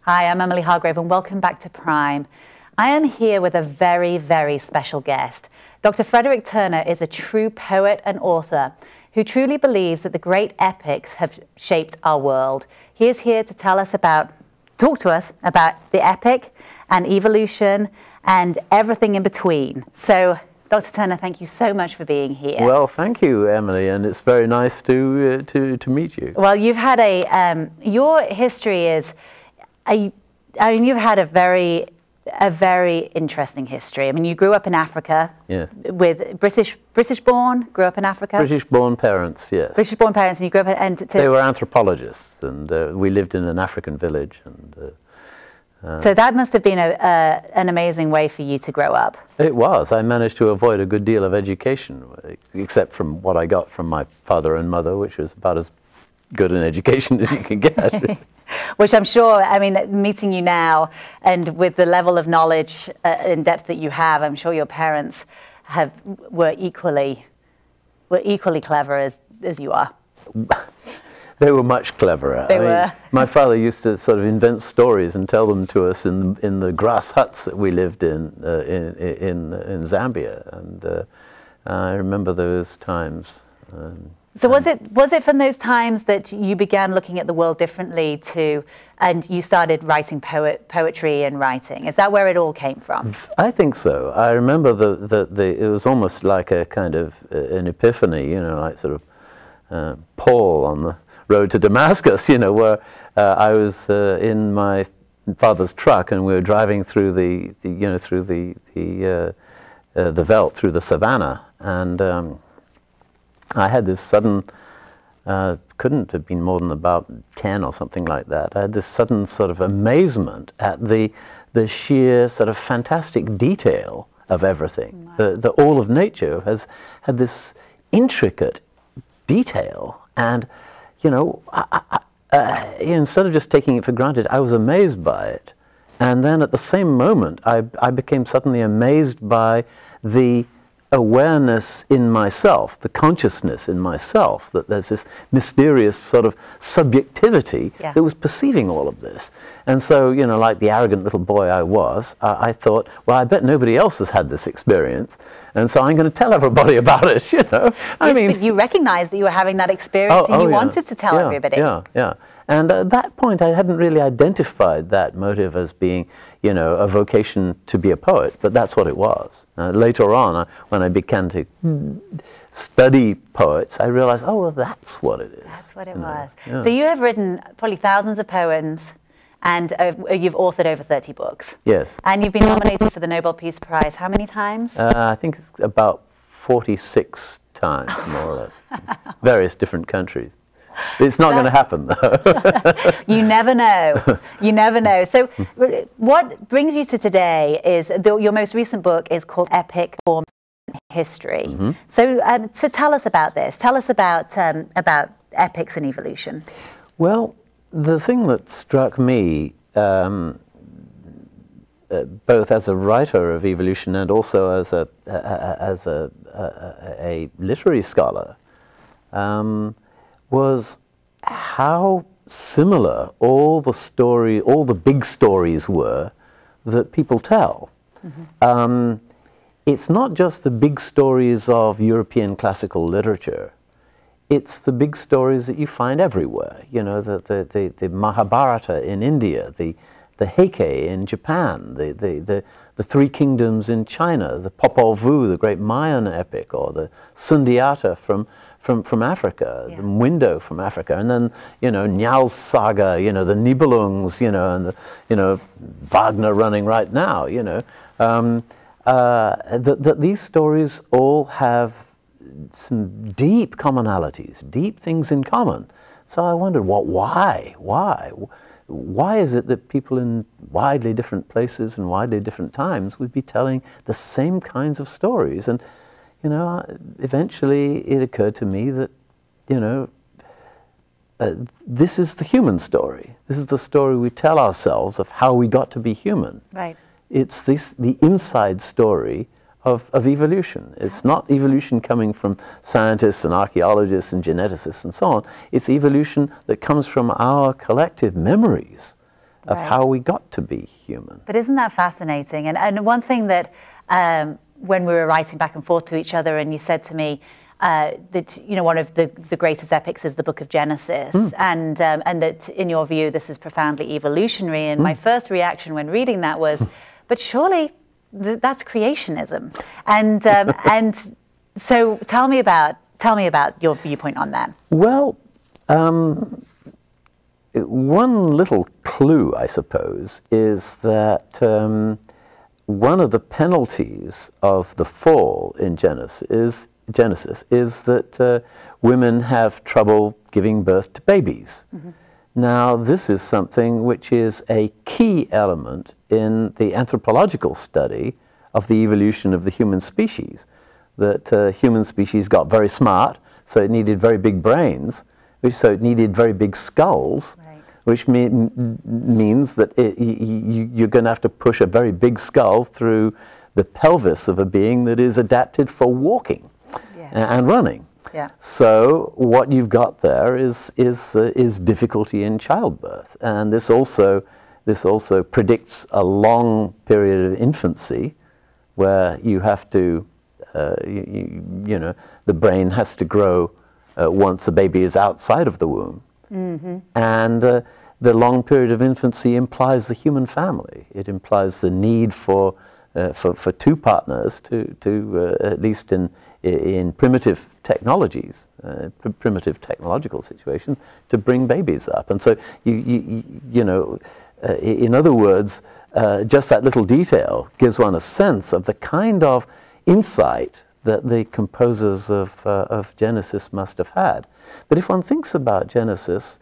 Hi, I'm Emily Hargrave and welcome back to Prime. I am here with a very, very special guest. Dr. Frederick Turner is a true poet and author who truly believes that the great epics have shaped our world. He is here to talk to us about the epic and evolution and everything in between. So, Dr. Turner, thank you so much for being here. Well, thank you, Emily, and it's very nice to meet you. Well, you've had your history is, I mean, you've had a very interesting history. I mean, you grew up in Africa. Yes. With British-born, grew up in Africa? British-born parents, yes. British-born parents, and you grew up in... They were anthropologists, and we lived in an African village. And so that must have been an amazing way for you to grow up. It was. I managed to avoid a good deal of education, except from what I got from my father and mother, which was about as good an education as you can get. Which I'm sure, I mean, meeting you now and with the level of knowledge and depth that you have, I'm sure your parents were equally clever as you are. They were much cleverer. They were. My father used to sort of invent stories and tell them to us in the grass huts that we lived in Zambia, and I remember those times. So was it from those times that you began looking at the world differently and you started writing poetry and writing? Is that where it all came from? I think so. I remember it was almost like a kind of an epiphany, you know, like sort of Paul on the road to Damascus, you know, where I was in my father's truck and we were driving through the veldt, through the savannah, and I had this sudden, couldn't have been more than about 10 or something like that. I had this sudden sort of amazement at the sheer sort of fantastic detail of everything. Wow. All of nature has had this intricate detail, and you know, instead of just taking it for granted, I was amazed by it. And then at the same moment, I became suddenly amazed by the awareness in myself, the consciousness in myself, that there's this mysterious sort of subjectivity that was perceiving all of this. And so, you know, like the arrogant little boy I was, I thought, well, I bet nobody else has had this experience, and so I'm going to tell everybody about it, you know. I mean, but you recognized that you were having that experience and you wanted to tell everybody. Yeah. And at that point, I hadn't really identified that motive as being, you know, a vocation to be a poet, but that's what it was. Later on, when I began to study poets, I realized, oh, well, that's what it is. That's what it was. Yeah. So you have written probably thousands of poems, and you've authored over 30 books. Yes. And you've been nominated for the Nobel Peace Prize how many times? I think it's about 46 times, more or less. Various different countries. It's not going to happen, though. You never know. You never know. So what brings you to today is your most recent book is called Epic Form History. Mm-hmm. So tell us about this. Tell us about epics and evolution. Well, the thing that struck me, both as a writer of evolution and also as a literary scholar, was how similar all the big stories were that people tell. Mm-hmm. It's not just the big stories of European classical literature. It's the big stories that you find everywhere. You know, the Mahabharata in India, the Heike in Japan, the Three Kingdoms in China, the Popol Vuh, the great Mayan epic, or the Sundiata from Africa, the Mwindo from Africa, and then, you know, Njal's saga, you know, the Nibelungs, you know, and the, you know, Wagner running right now, you know. These stories all have some deep commonalities, deep things in common. So I wondered, why is it that people in widely different places and widely different times would be telling the same kinds of stories? And, you know, eventually it occurred to me that, you know, this is the human story. This is the story we tell ourselves of how we got to be human. Right. It's the inside story of evolution. It's not evolution coming from scientists and archaeologists and geneticists and so on. It's evolution that comes from our collective memories of how we got to be human. But isn't that fascinating? And one thing that when we were writing back and forth to each other, and you said to me that one of the greatest epics is the Book of Genesis, and that in your view this is profoundly evolutionary. And my first reaction when reading that was, but surely that's creationism. And so tell me about your viewpoint on that. Well, one little clue, I suppose, is that one of the penalties of the fall in Genesis is that women have trouble giving birth to babies. Now, this is something which is a key element in the anthropological study of the evolution of the human species. That human species got very smart, so it needed very big brains, so it needed very big skulls, which means that you're going to have to push a very big skull through the pelvis of a being that is adapted for walking and running. So what you've got there is difficulty in childbirth, and this also predicts a long period of infancy, where you have to, the brain has to grow once the baby is outside of the womb, and the long period of infancy implies the human family. It implies the need for two partners to at least in primitive technologies, primitive technological situations, to bring babies up. And so in other words, just that little detail gives one a sense of the kind of insight that the composers of Genesis must have had. But if one thinks about Genesis,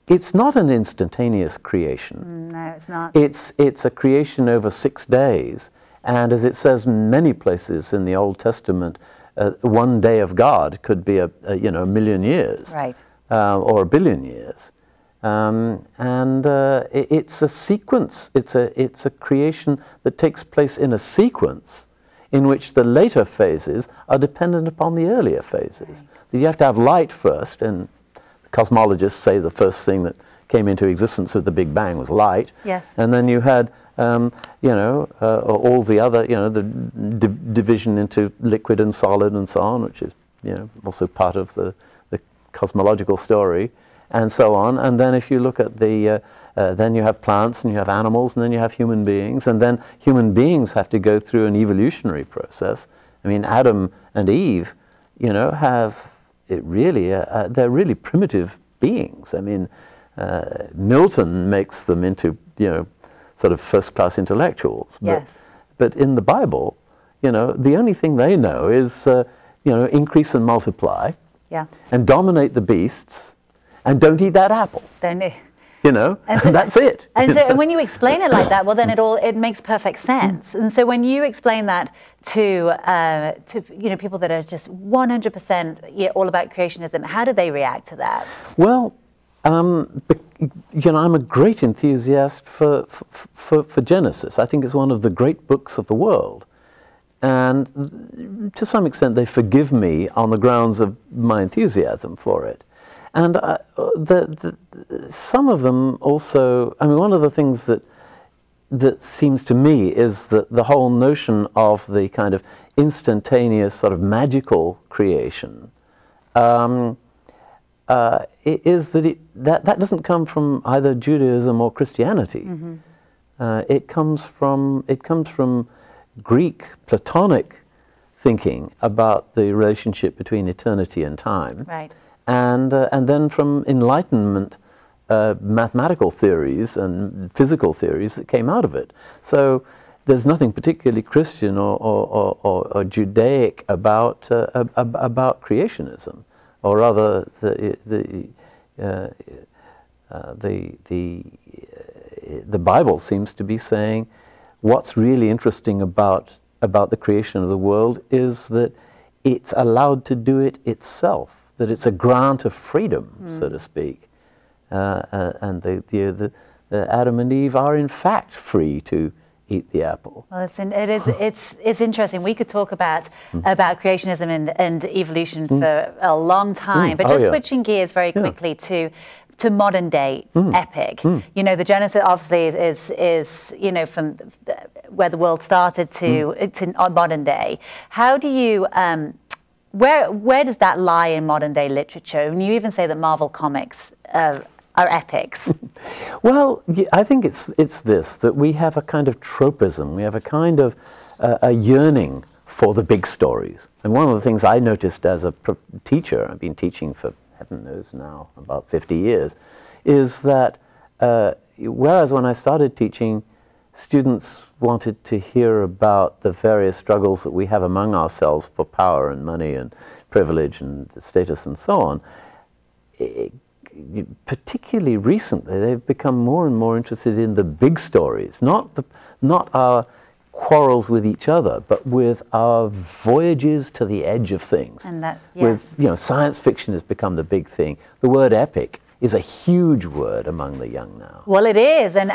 it's not an instantaneous creation. No, it's not. It's a creation over 6 days, and as it says in many places in the Old Testament, one day of God could be a million years, or a billion years. It's a sequence. It's a creation that takes place in a sequence in which the later phases are dependent upon the earlier phases. You have to have light first, and cosmologists say the first thing that came into existence with the Big Bang was light. And then you had, all the other, the division into liquid and solid and so on, which is, also part of the cosmological story, and so on. And then if you look at then you have plants, and you have animals, and then you have human beings, and then human beings have to go through an evolutionary process. I mean, Adam and Eve, have they're really primitive beings. I mean, Milton makes them into, sort of first-class intellectuals. But in the Bible, the only thing they know is, increase and multiply, and dominate the beasts, and don't eat that apple. And that's it. And so when you explain it like that, well, then it makes perfect sense. And so when you explain that to people that are just 100% all about creationism, how do they react to that? Well, I'm a great enthusiast for Genesis. I think it's one of the great books of the world. And to some extent, they forgive me on the grounds of my enthusiasm for it. And some of them also, I mean, one of the things that seems to me is that the whole notion of the kind of instantaneous sort of magical creation is that doesn't come from either Judaism or Christianity. It comes from Greek Platonic thinking about the relationship between eternity and time. And then from Enlightenment mathematical theories and physical theories that came out of it. So there's nothing particularly Christian or Judaic about creationism, or rather the Bible seems to be saying what's really interesting about the creation of the world is that it's allowed to do it itself. That it's a grant of freedom, so to speak, and Adam and Eve are in fact free to eat the apple. Well, it's interesting. We could talk about creationism and evolution for a long time, but just switching gears very quickly to modern day epic. You know, the genesis obviously is you know, from where the world started to modern day. How do you where does that lie in modern day literature? And you even say that Marvel comics are epics. Well, I think it's this, that we have a kind of tropism, we have a kind of a yearning for the big stories. And one of the things I noticed as a teacher, I've been teaching for heaven knows now about 50 years, is that whereas when I started teaching, students wanted to hear about the various struggles that we have among ourselves for power and money and privilege and status and so on, particularly recently, they've become more and more interested in the big stories, not our quarrels with each other, but with our voyages to the edge of things. And that, with, you know, science fiction has become the big thing. The word epic is a huge word among the young now. Well, it is, and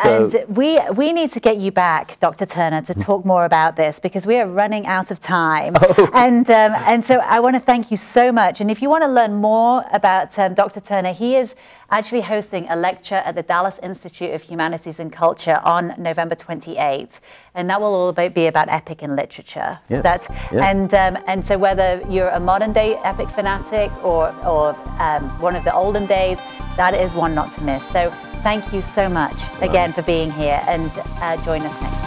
we need to get you back, Dr. Turner, to talk more about this, because we are running out of time. And so I want to thank you so much. And if you want to learn more about Dr. Turner, he is actually hosting a lecture at the Dallas Institute of Humanities and Culture on November 28th, and that will all be about epic in literature. Yes. And so whether you're a modern day epic fanatic or one of the olden days, that is one not to miss. So thank you so much again for being here, and join us next time.